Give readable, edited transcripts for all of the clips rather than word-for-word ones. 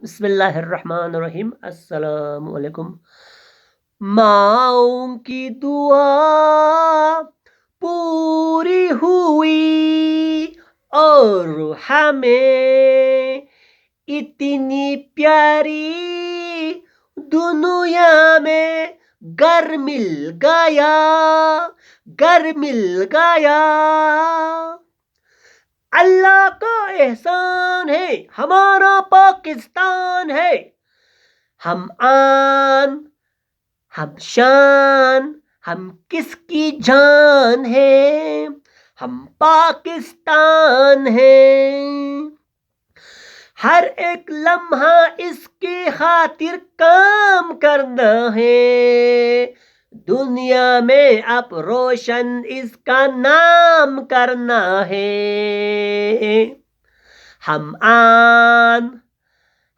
بسم اللہ الرحمن الرحیم۔ السلام علیکم۔ ماؤں کی دعا پوری ہوئی اور ہمیں اتنی پیاری دنیا میں گھر مل گیا، گھر مل گیا۔ اللہ کا احسان ہے، ہمارا پاکستان ہے۔ ہم آن، ہم شان، ہم کس کی جان ہے، ہم پاکستان ہیں۔ ہر ایک لمحہ اس کی خاطر کام کرنا ہے، دنیا میں اب روشن اس کا نام کرنا ہے۔ ہم آن،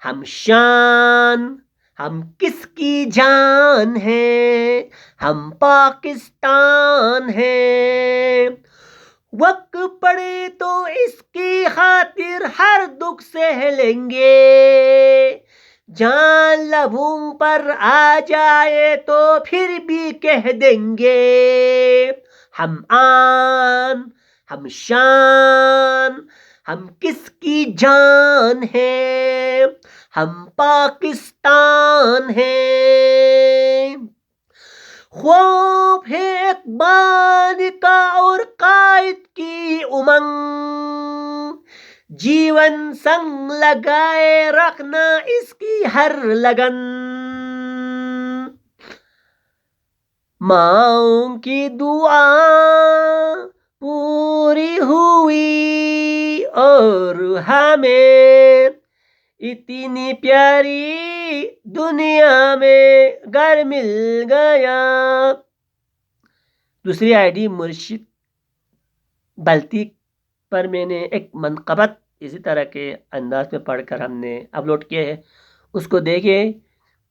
ہم شان، ہم کس کی جان ہے، ہم پاکستان ہیں۔ وقت پڑے تو اس کی خاطر ہر دکھ سہ لیں گے، جان لبوں پر آ جائے تو پھر بھی کہہ دیں گے۔ ہم آن، ہم شان، ہم کس کی جان ہے، ہم پاکستان ہیں۔ خواب ہے ایک بانی کا اور قائد کی امنگ، جیون سنگ لگائے رکھنا اس کی ہر لگن۔ ماؤں کی دعا پوری ہوئی اور ہمیں اتنی پیاری دنیا میں گھر مل گیا۔ دوسری آئی ڈی مرشد بلتی پر میں نے ایک منقبت اسی طرح کے انداز میں پڑھ کر ہم نے اپلوڈ کیے ہیں، اس کو دیکھیں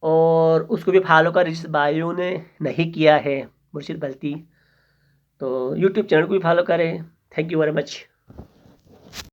اور اس کو بھی فالو کر جس بھائیوں نے نہیں کیا ہے مرشد بلتی، تو یوٹیوب چینل کو بھی فالو کریں۔ Thank you very much.